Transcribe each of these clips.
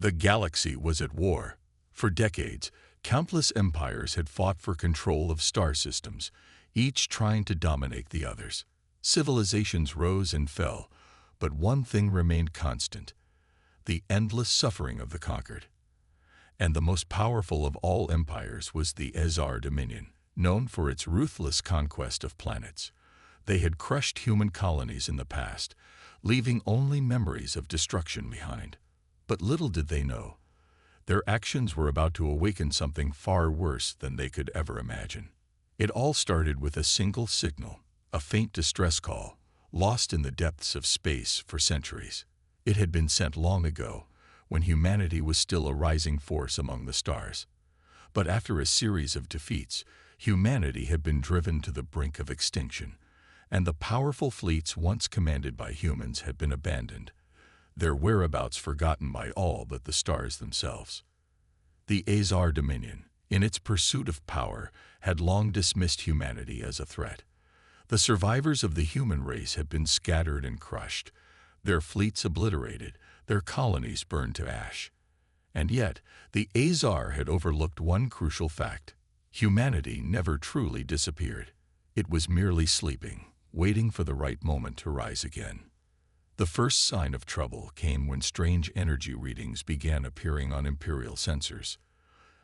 The galaxy was at war. For decades, countless empires had fought for control of star systems, each trying to dominate the others. Civilizations rose and fell, but one thing remained constant: the endless suffering of the conquered. And the most powerful of all empires was the Ezar Dominion, known for its ruthless conquest of planets. They had crushed human colonies in the past, leaving only memories of destruction behind. But little did they know, their actions were about to awaken something far worse than they could ever imagine. It all started with a single signal, a faint distress call, lost in the depths of space for centuries. It had been sent long ago, when humanity was still a rising force among the stars. But after a series of defeats, humanity had been driven to the brink of extinction, and the powerful fleets once commanded by humans had been abandoned, their whereabouts forgotten by all but the stars themselves. The Ezar Dominion, in its pursuit of power, had long dismissed humanity as a threat. The survivors of the human race had been scattered and crushed, their fleets obliterated, their colonies burned to ash. And yet, the Ezar had overlooked one crucial fact: humanity never truly disappeared. It was merely sleeping, waiting for the right moment to rise again. The first sign of trouble came when strange energy readings began appearing on Imperial sensors.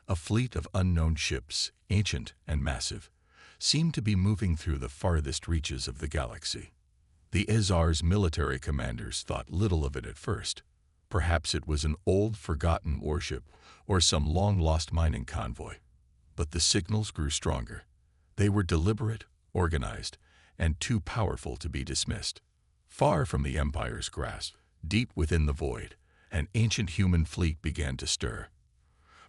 A fleet of unknown ships, ancient and massive, seemed to be moving through the farthest reaches of the galaxy. The Ezar's military commanders thought little of it at first. Perhaps it was an old, forgotten warship or some long-lost mining convoy. But the signals grew stronger. They were deliberate, organized, and too powerful to be dismissed. Far from the Empire's grasp, deep within the void, an ancient human fleet began to stir.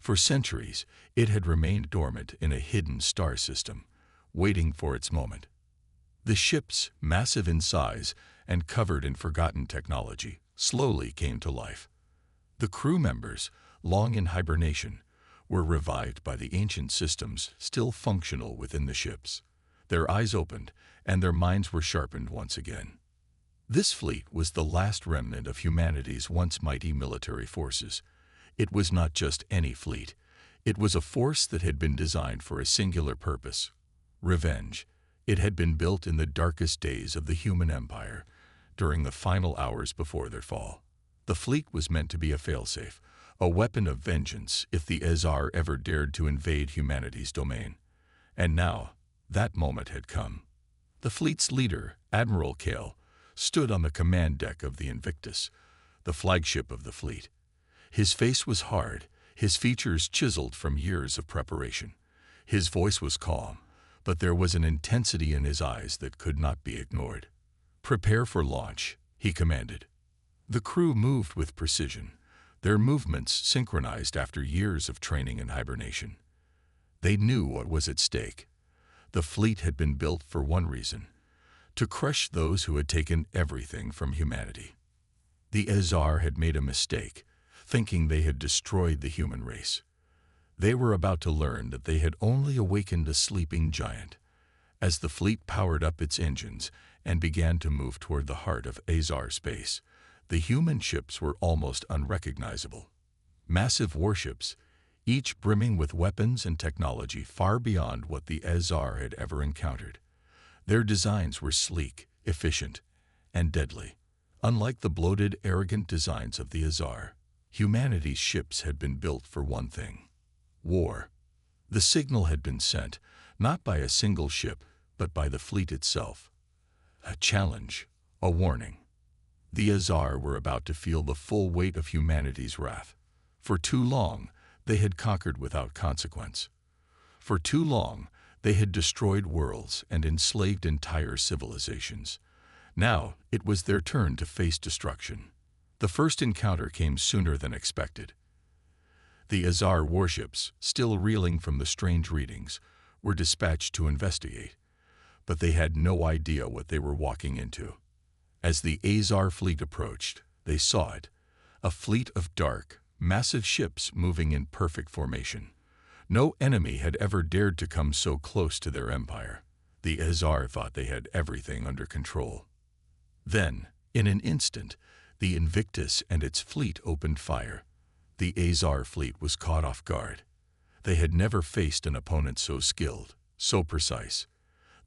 For centuries, it had remained dormant in a hidden star system, waiting for its moment. The ships, massive in size and covered in forgotten technology, slowly came to life. The crew members, long in hibernation, were revived by the ancient systems still functional within the ships. Their eyes opened, and their minds were sharpened once again. This fleet was the last remnant of humanity's once mighty military forces. It was not just any fleet. It was a force that had been designed for a singular purpose: revenge. It had been built in the darkest days of the human empire, during the final hours before their fall. The fleet was meant to be a failsafe, a weapon of vengeance if the Ezar ever dared to invade humanity's domain. And now, that moment had come. The fleet's leader, Admiral Kale, stood on the command deck of the Invictus, the flagship of the fleet. His face was hard, his features chiseled from years of preparation. His voice was calm, but there was an intensity in his eyes that could not be ignored. "Prepare for launch," he commanded. The crew moved with precision, their movements synchronized after years of training and hibernation. They knew what was at stake. The fleet had been built for one reason: to crush those who had taken everything from humanity. The Ezar had made a mistake, thinking they had destroyed the human race. They were about to learn that they had only awakened a sleeping giant. As the fleet powered up its engines and began to move toward the heart of Ezar space, the human ships were almost unrecognizable. Massive warships, each brimming with weapons and technology far beyond what the Ezar had ever encountered. Their designs were sleek, efficient, and deadly. Unlike the bloated, arrogant designs of the Ezar, humanity's ships had been built for one thing: war. The signal had been sent, not by a single ship, but by the fleet itself. A challenge, a warning. The Ezar were about to feel the full weight of humanity's wrath. For too long, they had conquered without consequence. For too long, they had destroyed worlds and enslaved entire civilizations. Now, it was their turn to face destruction. The first encounter came sooner than expected. The Ezar warships, still reeling from the strange readings, were dispatched to investigate, but they had no idea what they were walking into. As the Ezar fleet approached, they saw it: a fleet of dark, massive ships moving in perfect formation. No enemy had ever dared to come so close to their empire. The Ezar thought they had everything under control. Then, in an instant, the Invictus and its fleet opened fire. The Azar fleet was caught off guard. They had never faced an opponent so skilled, so precise.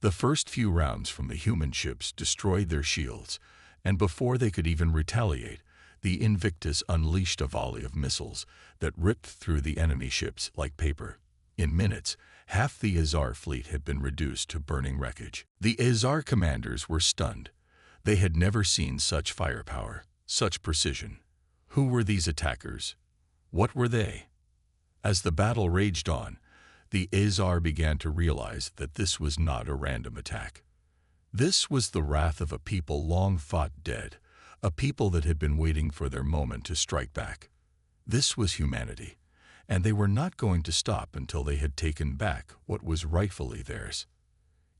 The first few rounds from the human ships destroyed their shields, and before they could even retaliate, the Invictus unleashed a volley of missiles that ripped through the enemy ships like paper. In minutes, half the Azar fleet had been reduced to burning wreckage. The Azar commanders were stunned. They had never seen such firepower, such precision. Who were these attackers? What were they? As the battle raged on, the Azar began to realize that this was not a random attack. This was the wrath of a people long thought dead, a people that had been waiting for their moment to strike back. This was humanity, and they were not going to stop until they had taken back what was rightfully theirs.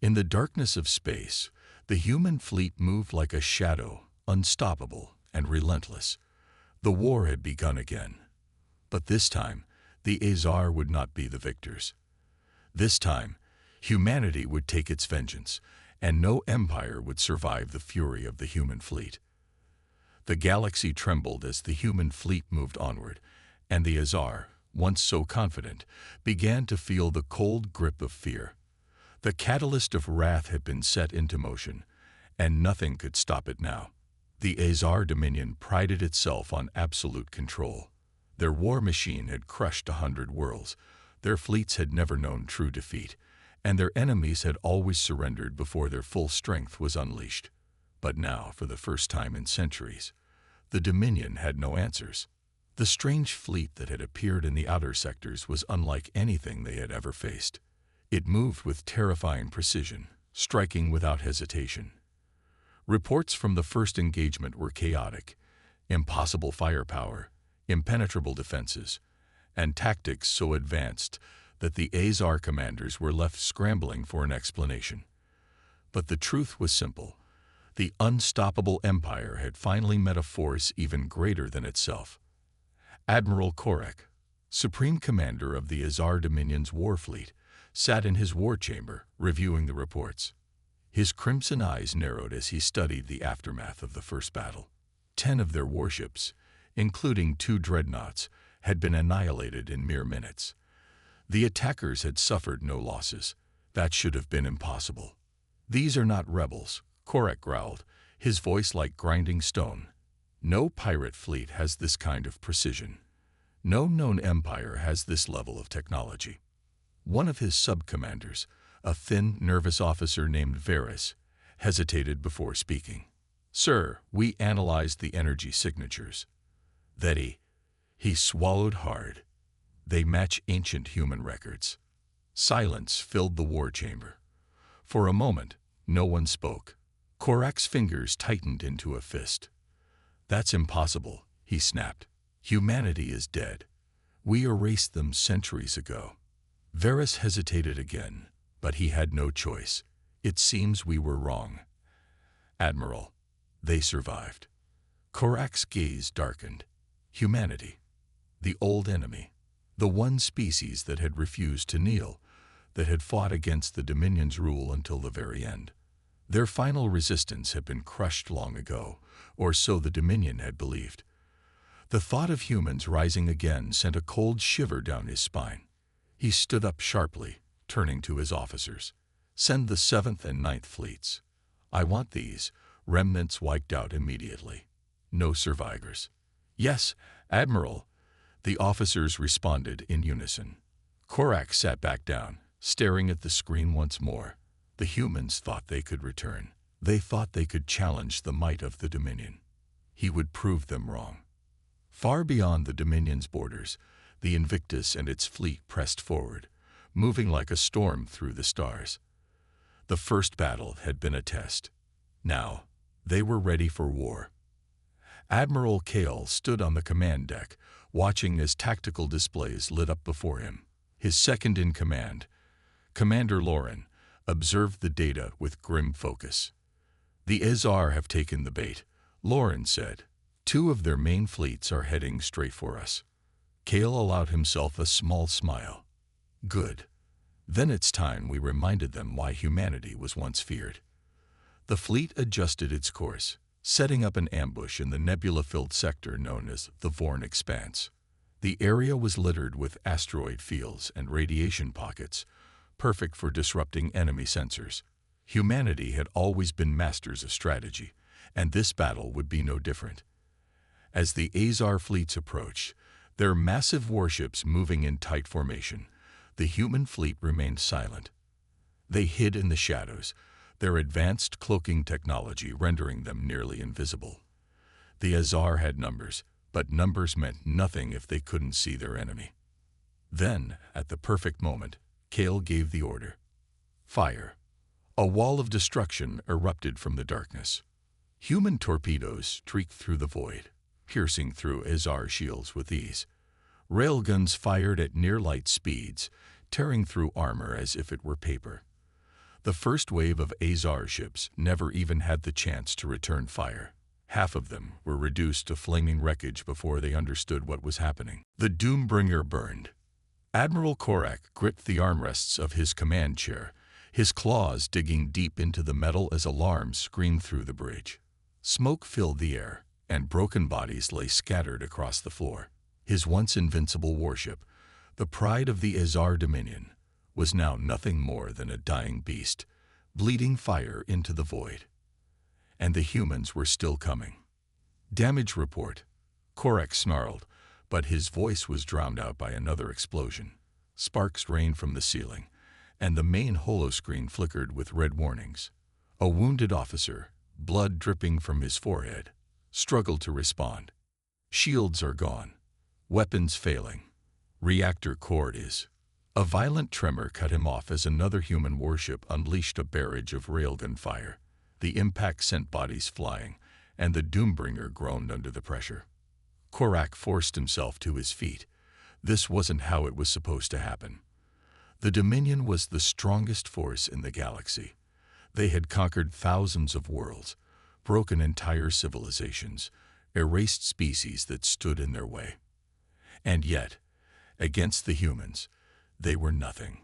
In the darkness of space, the human fleet moved like a shadow, unstoppable and relentless. The war had begun again. But this time, the Azar would not be the victors. This time, humanity would take its vengeance, and no empire would survive the fury of the human fleet. The galaxy trembled as the human fleet moved onward, and the Azar, once so confident, began to feel the cold grip of fear. The catalyst of wrath had been set into motion, and nothing could stop it now. The Azar Dominion prided itself on absolute control. Their war machine had crushed 100 worlds, their fleets had never known true defeat, and their enemies had always surrendered before their full strength was unleashed. But now, for the first time in centuries, the Dominion had no answers. The strange fleet that had appeared in the outer sectors was unlike anything they had ever faced. It moved with terrifying precision, striking without hesitation. Reports from the first engagement were chaotic: impossible firepower, impenetrable defenses, and tactics so advanced that the Azar commanders were left scrambling for an explanation. But the truth was simple. The unstoppable empire had finally met a force even greater than itself. Admiral Korek, supreme commander of the Azar Dominion's war fleet, sat in his war chamber, reviewing the reports. His crimson eyes narrowed as he studied the aftermath of the first battle. 10 of their warships, including 2 dreadnoughts, had been annihilated in mere minutes. The attackers had suffered no losses. That should have been impossible. "These are not rebels," Korek growled, his voice like grinding stone. "No pirate fleet has this kind of precision. No known empire has this level of technology." One of his sub-commanders, a thin, nervous officer named Varys, hesitated before speaking. "Sir, we analyzed the energy signatures." He swallowed hard. "They match ancient human records." Silence filled the war chamber. For a moment, no one spoke. Korek's fingers tightened into a fist. "That's impossible," he snapped. "Humanity is dead. We erased them centuries ago." Varys hesitated again, but he had no choice. "It seems we were wrong." "Admiral, they survived." Korek's gaze darkened. Humanity, the old enemy, the one species that had refused to kneel, that had fought against the Dominion's rule until the very end. Their final resistance had been crushed long ago, or so the Dominion had believed. The thought of humans rising again sent a cold shiver down his spine. He stood up sharply, turning to his officers. "Send the 7th and 9th fleets. I want these remnants wiped out immediately. No survivors." "Yes, Admiral," the officers responded in unison. Korek sat back down, staring at the screen once more. The humans thought they could return. They thought they could challenge the might of the Dominion. He would prove them wrong. Far beyond the Dominion's borders, the Invictus and its fleet pressed forward, moving like a storm through the stars. The first battle had been a test. Now, they were ready for war. Admiral Kale stood on the command deck, watching as tactical displays lit up before him. His second-in-command, Commander Lauren, observed the data with grim focus. "The Azar have taken the bait," Lauren said. "2 of their main fleets are heading straight for us." Kale allowed himself a small smile. "Good. Then it's time we reminded them why humanity was once feared." The fleet adjusted its course, setting up an ambush in the nebula-filled sector known as the Vorn Expanse. The area was littered with asteroid fields and radiation pockets, perfect for disrupting enemy sensors. Humanity had always been masters of strategy, and this battle would be no different. As the Azar fleets approached, their massive warships moving in tight formation, the human fleet remained silent. They hid in the shadows, their advanced cloaking technology rendering them nearly invisible. The Azar had numbers, but numbers meant nothing if they couldn't see their enemy. Then, at the perfect moment, Kale gave the order. Fire. A wall of destruction erupted from the darkness. Human torpedoes streaked through the void, piercing through Azar shields with ease. Railguns fired at near-light speeds, tearing through armor as if it were paper. The first wave of Azar ships never even had the chance to return fire. Half of them were reduced to flaming wreckage before they understood what was happening. The Doombringer burned. Admiral Korak gripped the armrests of his command chair, his claws digging deep into the metal as alarms screamed through the bridge. Smoke filled the air, and broken bodies lay scattered across the floor. His once invincible warship, the pride of the Azar Dominion, was now nothing more than a dying beast, bleeding fire into the void. And the humans were still coming. Damage report. Korak snarled, but his voice was drowned out by another explosion. Sparks rained from the ceiling, and the main holoscreen flickered with red warnings. A wounded officer, blood dripping from his forehead, struggled to respond. Shields are gone. Weapons failing. Reactor core is. A violent tremor cut him off as another human warship unleashed a barrage of railgun fire. The impact sent bodies flying, and the Doombringer groaned under the pressure. Korak forced himself to his feet. This wasn't how it was supposed to happen. The Dominion was the strongest force in the galaxy. They had conquered thousands of worlds, broken entire civilizations, erased species that stood in their way. And yet, against the humans, they were nothing.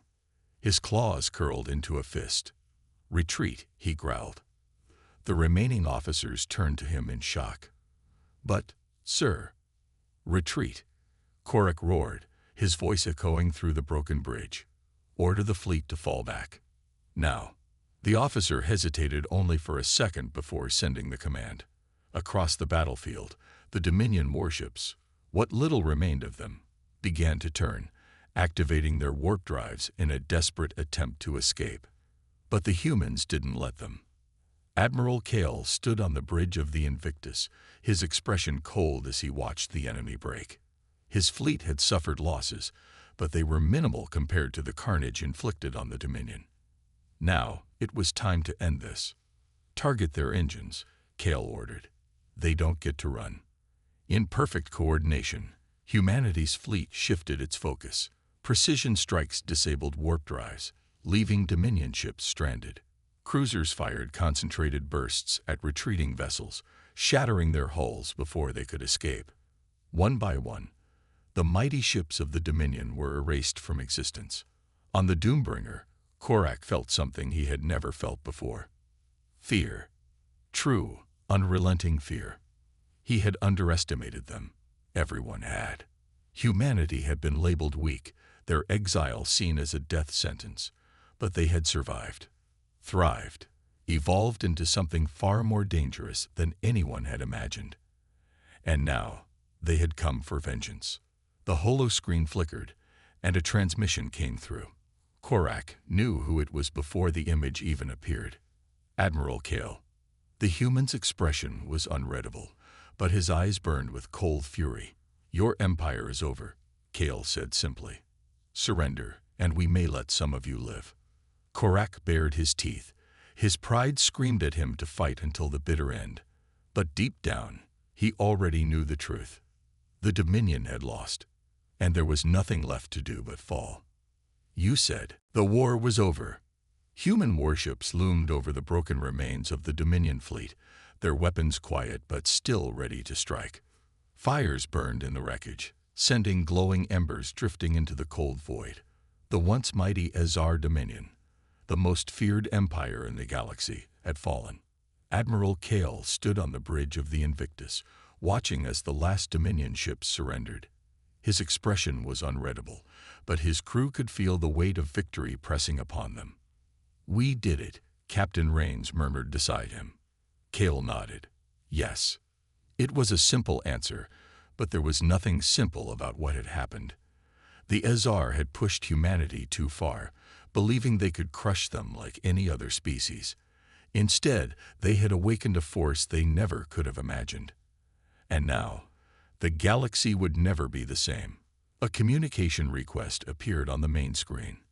His claws curled into a fist. "Retreat," he growled. The remaining officers turned to him in shock. "But, sir—" "Retreat," Korak roared, his voice echoing through the broken bridge. "Order the fleet to fall back. Now." The officer hesitated only for a second before sending the command. Across the battlefield, the Dominion warships, what little remained of them, began to turn, activating their warp drives in a desperate attempt to escape. But the humans didn't let them. Admiral Kale stood on the bridge of the Invictus, his expression cold as he watched the enemy break. His fleet had suffered losses, but they were minimal compared to the carnage inflicted on the Dominion. Now, it was time to end this. "Target their engines," Kale ordered. "They don't get to run." In perfect coordination, humanity's fleet shifted its focus. Precision strikes disabled warp drives, leaving Dominion ships stranded. Cruisers fired concentrated bursts at retreating vessels, shattering their hulls before they could escape. One by one, the mighty ships of the Dominion were erased from existence. On the Doombringer, Korak felt something he had never felt before. Fear. True, unrelenting fear. He had underestimated them. Everyone had. Humanity had been labeled weak, their exile seen as a death sentence, but they had survived, thrived, evolved into something far more dangerous than anyone had imagined. And now, they had come for vengeance. The holoscreen flickered, and a transmission came through. Korak knew who it was before the image even appeared. Admiral Kale. The human's expression was unreadable, but his eyes burned with cold fury. "Your empire is over," Kale said simply. "Surrender, and we may let some of you live." Korak bared his teeth. His pride screamed at him to fight until the bitter end. But deep down, he already knew the truth. The Dominion had lost, and there was nothing left to do but fall. "You said the war was over." Human warships loomed over the broken remains of the Dominion fleet, their weapons quiet but still ready to strike. Fires burned in the wreckage, sending glowing embers drifting into the cold void. The once mighty Azar Dominion, the most feared empire in the galaxy, had fallen. Admiral Kale stood on the bridge of the Invictus, watching as the last Dominion ships surrendered. His expression was unreadable, but his crew could feel the weight of victory pressing upon them. "We did it," Captain Rains murmured beside him. Cale nodded. Yes. It was a simple answer, but there was nothing simple about what had happened. The Ezar had pushed humanity too far, believing they could crush them like any other species. Instead, they had awakened a force they never could have imagined. And now, the galaxy would never be the same. A communication request appeared on the main screen.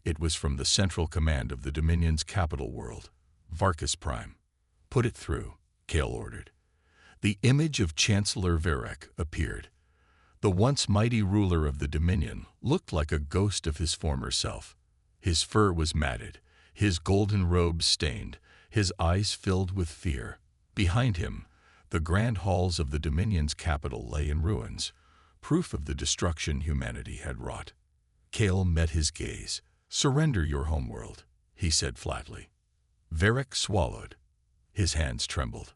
It was from the Central Command of the Dominion's capital world, Varkus Prime. "Put it through," Cale ordered. The image of Chancellor Varek appeared. The once mighty ruler of the Dominion looked like a ghost of his former self. His fur was matted, his golden robes stained, his eyes filled with fear. Behind him, the grand halls of the Dominion's capital lay in ruins, proof of the destruction humanity had wrought. Cale met his gaze. "Surrender your homeworld," he said flatly. Varek swallowed. His hands trembled.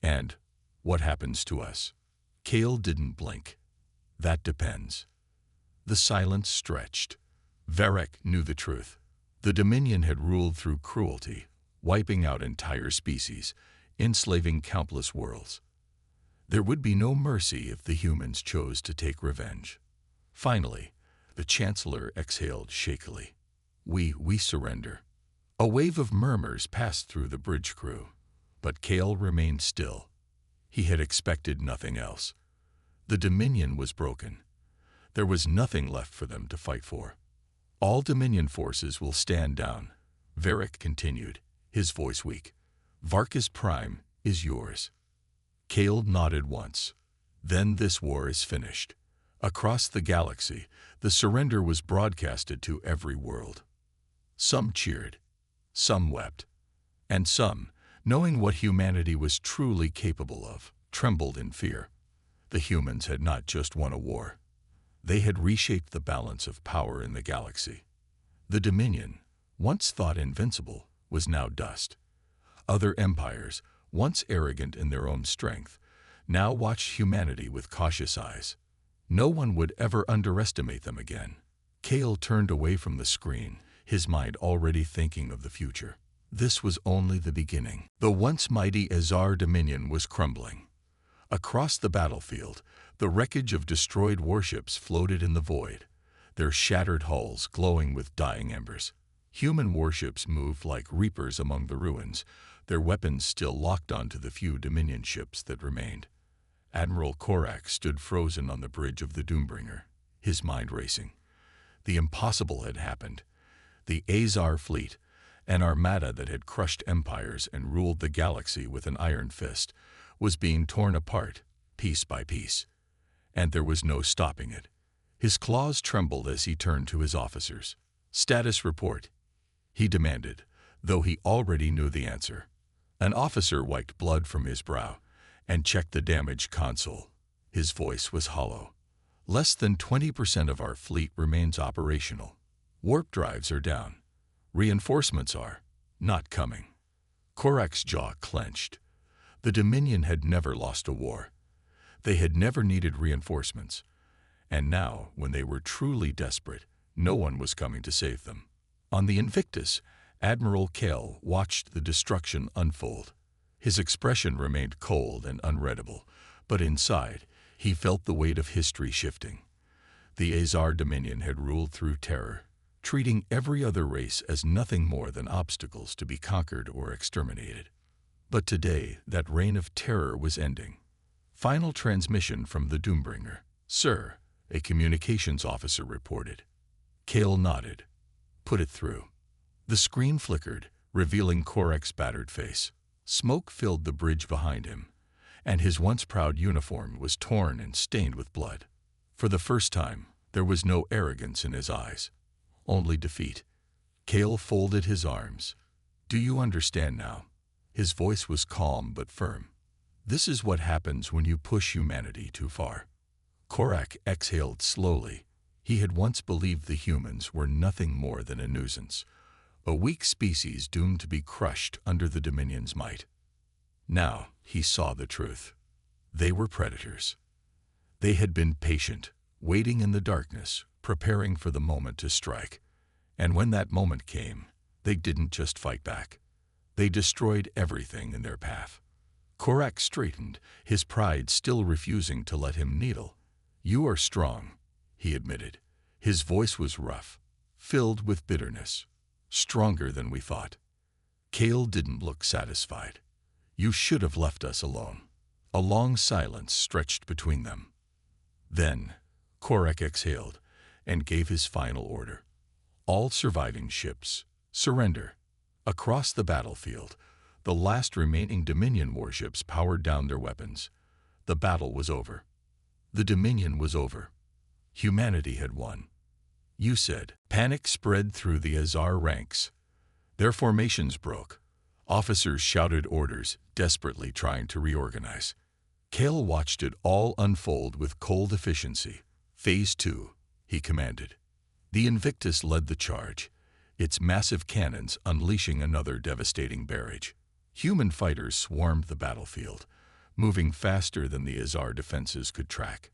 "And what happens to us?" Cale didn't blink. "That depends." The silence stretched. Varek knew the truth. The Dominion had ruled through cruelty, wiping out entire species, enslaving countless worlds. There would be no mercy if the humans chose to take revenge. Finally, the Chancellor exhaled shakily. We surrender." A wave of murmurs passed through the bridge crew, but Cale remained still. He had expected nothing else. The Dominion was broken. There was nothing left for them to fight for. "All Dominion forces will stand down," Varek continued, his voice weak. "Varkus Prime is yours." Cale nodded once. "Then this war is finished." Across the galaxy, the surrender was broadcasted to every world. Some cheered, some wept, and some, knowing what humanity was truly capable of, trembled in fear. The humans had not just won a war. They had reshaped the balance of power in the galaxy. The Dominion, once thought invincible, was now dust. Other empires, once arrogant in their own strength, now watched humanity with cautious eyes. No one would ever underestimate them again. Cale turned away from the screen, his mind already thinking of the future. This was only the beginning. The once mighty Ezar Dominion was crumbling. Across the battlefield, the wreckage of destroyed warships floated in the void, their shattered hulls glowing with dying embers. Human warships moved like reapers among the ruins, their weapons still locked onto the few Dominion ships that remained. Admiral Korak stood frozen on the bridge of the Doombringer, his mind racing. The impossible had happened. The Azar fleet, an armada that had crushed empires and ruled the galaxy with an iron fist, was being torn apart, piece by piece. And there was no stopping it. His claws trembled as he turned to his officers. "Status report," he demanded, though he already knew the answer. An officer wiped blood from his brow and checked the damaged console. His voice was hollow. "Less than 20% of our fleet remains operational. Warp drives are down. Reinforcements are not coming." Korak's jaw clenched. The Dominion had never lost a war. They had never needed reinforcements. And now, when they were truly desperate, no one was coming to save them. On the Invictus, Admiral Cale watched the destruction unfold. His expression remained cold and unreadable, but inside, he felt the weight of history shifting. The Azar Dominion had ruled through terror, treating every other race as nothing more than obstacles to be conquered or exterminated. But today, that reign of terror was ending. Final transmission from the Doombringer. "Sir," a communications officer reported. Cale nodded. "Put it through." The screen flickered, revealing Korak's battered face. Smoke filled the bridge behind him, and his once proud uniform was torn and stained with blood. For the first time, there was no arrogance in his eyes, only defeat. Cale folded his arms. "Do you understand now?" His voice was calm but firm. "This is what happens when you push humanity too far." Korak exhaled slowly. He had once believed the humans were nothing more than a nuisance, a weak species doomed to be crushed under the Dominion's might. Now he saw the truth. They were predators. They had been patient, waiting in the darkness, preparing for the moment to strike. And when that moment came, they didn't just fight back. They destroyed everything in their path. Korak straightened, his pride still refusing to let him kneel. "You are strong," he admitted. His voice was rough, filled with bitterness. "Stronger than we thought." Kale didn't look satisfied. "You should have left us alone." A long silence stretched between them. Then, Korak exhaled and gave his final order. "All surviving ships, surrender." Across the battlefield, the last remaining Dominion warships powered down their weapons. The battle was over. The Dominion was over. Humanity had won. "You said." Panic spread through the Azar ranks. Their formations broke. Officers shouted orders, desperately trying to reorganize. Kale watched it all unfold with cold efficiency. "Phase 2, he commanded. The Invictus led the charge, its massive cannons unleashing another devastating barrage. Human fighters swarmed the battlefield, moving faster than the Azar defenses could track.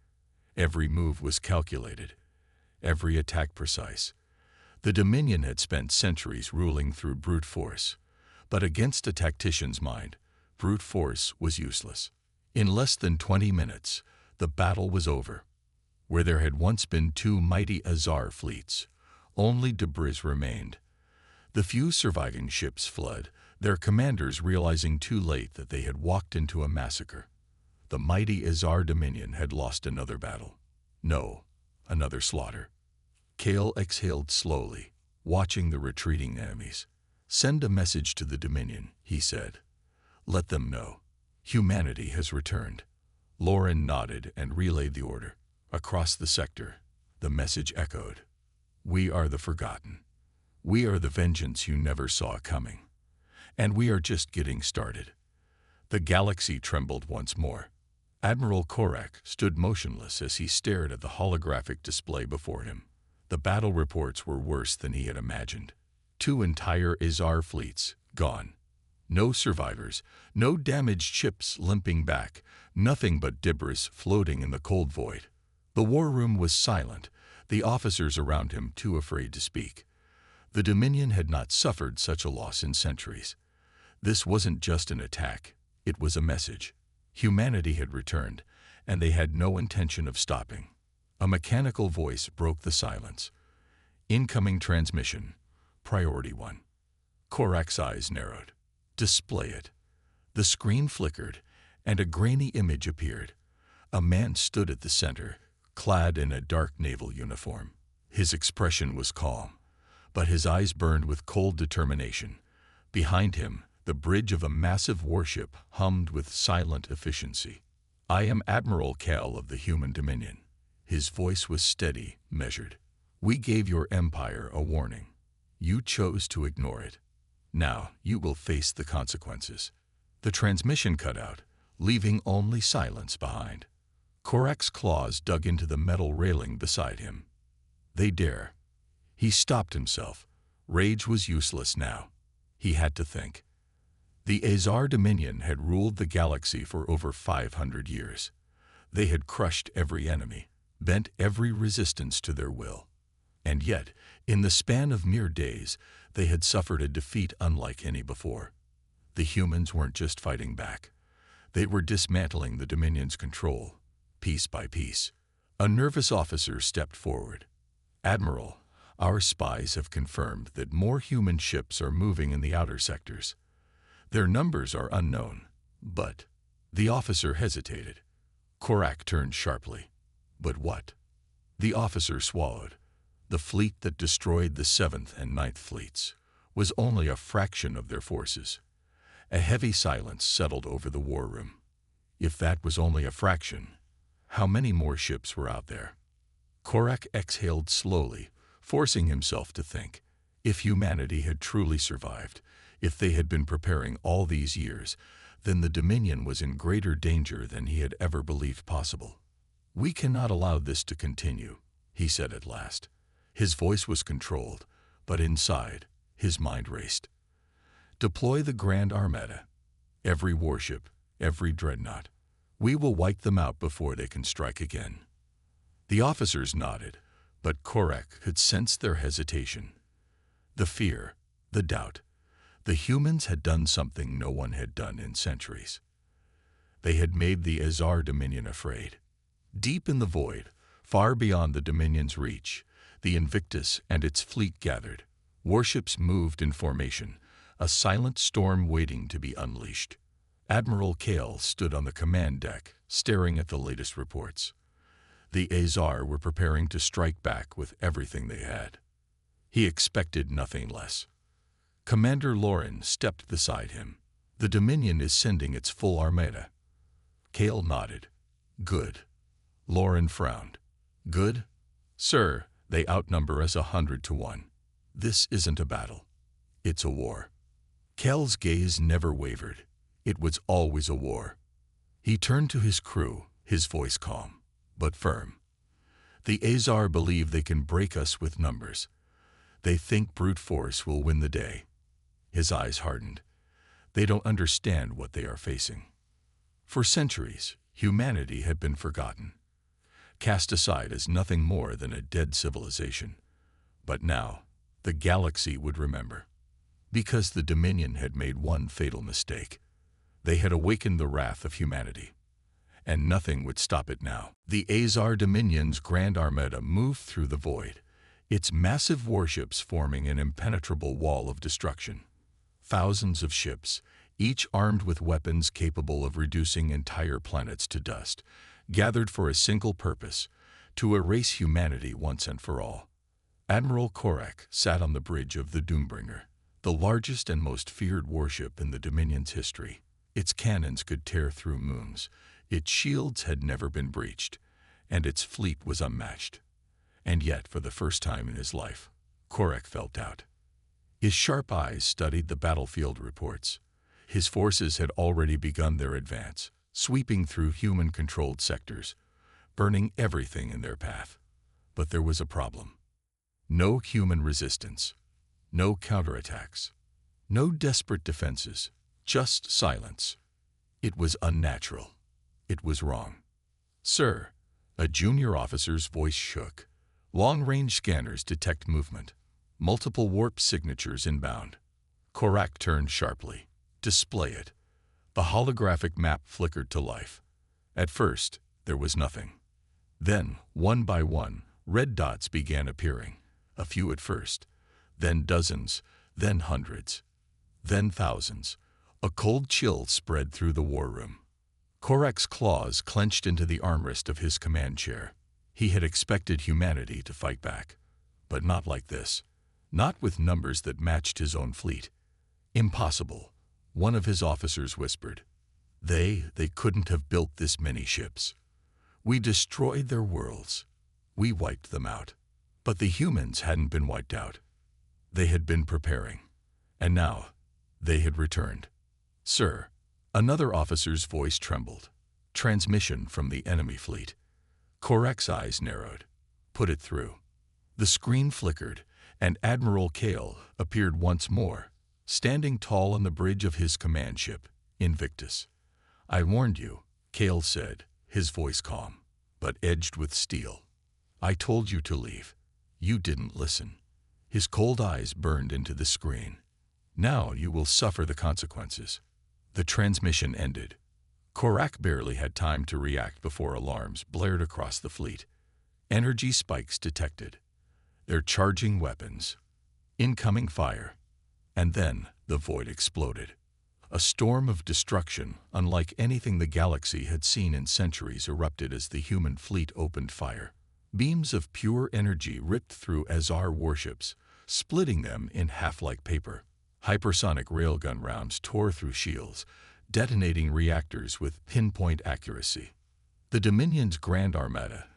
Every move was calculated, every attack precise. The Dominion had spent centuries ruling through brute force, but against a tactician's mind, brute force was useless. In less than 20 minutes, the battle was over. Where there had once been 2 mighty Azar fleets, only debris remained. The few surviving ships fled, their commanders realizing too late that they had walked into a massacre. The mighty Azar Dominion had lost another battle. No, another slaughter. Kale exhaled slowly, watching the retreating enemies. "Send a message to the Dominion," he said. "Let them know. Humanity has returned." Lauren nodded and relayed the order. Across the sector, the message echoed. "We are the forgotten. We are the vengeance you never saw coming. And we are just getting started." The galaxy trembled once more. Admiral Korak stood motionless as he stared at the holographic display before him. The battle reports were worse than he had imagined. 2 entire Azar fleets gone. No survivors, no damaged ships limping back, nothing but debris floating in the cold void. The war room was silent, the officers around him too afraid to speak. The Dominion had not suffered such a loss in centuries. This wasn't just an attack, it was a message. Humanity had returned, and they had no intention of stopping. A mechanical voice broke the silence. "Incoming transmission, Priority 1. Korak's eyes narrowed. "Display it." The screen flickered, and a grainy image appeared. A man stood at the center, clad in a dark naval uniform. His expression was calm, but his eyes burned with cold determination. Behind him, the bridge of a massive warship hummed with silent efficiency. "I am Admiral Kale of the Human Dominion." His voice was steady, measured. "We gave your empire a warning. You chose to ignore it. Now you will face the consequences." The transmission cut out, leaving only silence behind. Korak's claws dug into the metal railing beside him. "They dare." He stopped himself. Rage was useless now. He had to think. The Azar Dominion had ruled the galaxy for over 500 years. They had crushed every enemy, bent every resistance to their will. And yet, in the span of mere days, they had suffered a defeat unlike any before. The humans weren't just fighting back. They were dismantling the Dominion's control, piece by piece. A nervous officer stepped forward. "Admiral, our spies have confirmed that more human ships are moving in the outer sectors. Their numbers are unknown, but..." The officer hesitated. Korak turned sharply. "But what?" The officer swallowed. The fleet that destroyed the 7th and 9th fleets was only a fraction of their forces. A heavy silence settled over the war room. If that was only a fraction, how many more ships were out there? Korak exhaled slowly, forcing himself to think. If humanity had truly survived, if they had been preparing all these years, then the Dominion was in greater danger than he had ever believed possible. "We cannot allow this to continue," he said at last. His voice was controlled, but inside, his mind raced. "Deploy the Grand Armada. Every warship, every dreadnought. We will wipe them out before they can strike again." The officers nodded, but Korak could sense their hesitation. The fear, the doubt. The humans had done something no one had done in centuries. They had made the Azar Dominion afraid. Deep in the void, far beyond the Dominion's reach, the Invictus and its fleet gathered. Warships moved in formation, a silent storm waiting to be unleashed. Admiral Kale stood on the command deck, staring at the latest reports. The Azar were preparing to strike back with everything they had. He expected nothing less. Commander Lauren stepped beside him. The Dominion is sending its full armada. Kale nodded. Good. Lauren frowned. Good? Sir, they outnumber us 100 to 1. This isn't a battle. It's a war. Kale's gaze never wavered. It was always a war. He turned to his crew, his voice calm, but firm. The Azar believe they can break us with numbers. They think brute force will win the day. His eyes hardened. They don't understand what they are facing. For centuries, humanity had been forgotten, cast aside as nothing more than a dead civilization. But now, the galaxy would remember. Because the Dominion had made one fatal mistake. They had awakened the wrath of humanity. And nothing would stop it now. The Azar Dominion's Grand Armada moved through the void, its massive warships forming an impenetrable wall of destruction. Thousands of ships, each armed with weapons capable of reducing entire planets to dust, gathered for a single purpose, to erase humanity once and for all. Admiral Korak sat on the bridge of the Doombringer, the largest and most feared warship in the Dominion's history. Its cannons could tear through moons, its shields had never been breached, and its fleet was unmatched. And yet, for the first time in his life, Korak felt doubt. His sharp eyes studied the battlefield reports. His forces had already begun their advance, sweeping through human-controlled sectors, burning everything in their path. But there was a problem. No human resistance, no counterattacks, no desperate defenses, just silence. It was unnatural. It was wrong. Sir, a junior officer's voice shook. Long-range scanners detect movement. Multiple warp signatures inbound. Korak turned sharply. Display it. The holographic map flickered to life. At first, there was nothing. Then, one by one, red dots began appearing. A few at first, then dozens, then hundreds, then thousands. A cold chill spread through the war room. Korak's claws clenched into the armrest of his command chair. He had expected humanity to fight back, but not like this. Not with numbers that matched his own fleet. Impossible, one of his officers whispered. They couldn't have built this many ships. We destroyed their worlds. We wiped them out. But the humans hadn't been wiped out. They had been preparing. And now, they had returned. Sir, another officer's voice trembled. Transmission from the enemy fleet. Korak's eyes narrowed. Put it through. The screen flickered, and Admiral Kale appeared once more, standing tall on the bridge of his command ship, Invictus. I warned you, Kale said, his voice calm, but edged with steel. I told you to leave. You didn't listen. His cold eyes burned into the screen. Now you will suffer the consequences. The transmission ended. Korak barely had time to react before alarms blared across the fleet. Energy spikes detected. They're charging weapons. Incoming fire. And then the void exploded. A storm of destruction, unlike anything the galaxy had seen in centuries, erupted as the human fleet opened fire. Beams of pure energy ripped through Azar warships, splitting them in half like paper. Hypersonic railgun rounds tore through shields, detonating reactors with pinpoint accuracy. The Dominion's Grand Armada,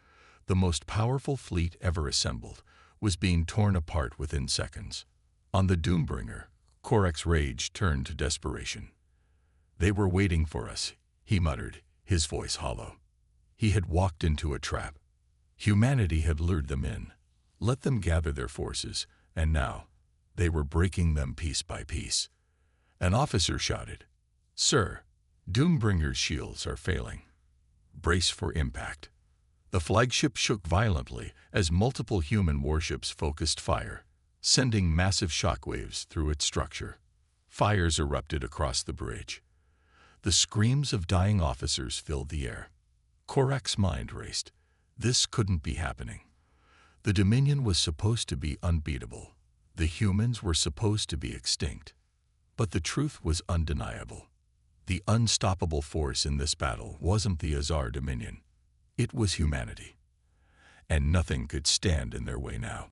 the most powerful fleet ever assembled, was being torn apart within seconds. On the Doombringer, Korak's rage turned to desperation. They were waiting for us, he muttered, his voice hollow. He had walked into a trap. Humanity had lured them in, let them gather their forces, and now they were breaking them piece by piece. An officer shouted, Sir, Doombringer's shields are failing. Brace for impact. The flagship shook violently as multiple human warships focused fire, sending massive shockwaves through its structure. Fires erupted across the bridge. The screams of dying officers filled the air. Korak's mind raced. This couldn't be happening. The Dominion was supposed to be unbeatable. The humans were supposed to be extinct. But the truth was undeniable. The unstoppable force in this battle wasn't the Azar Dominion. It was humanity. And nothing could stand in their way now.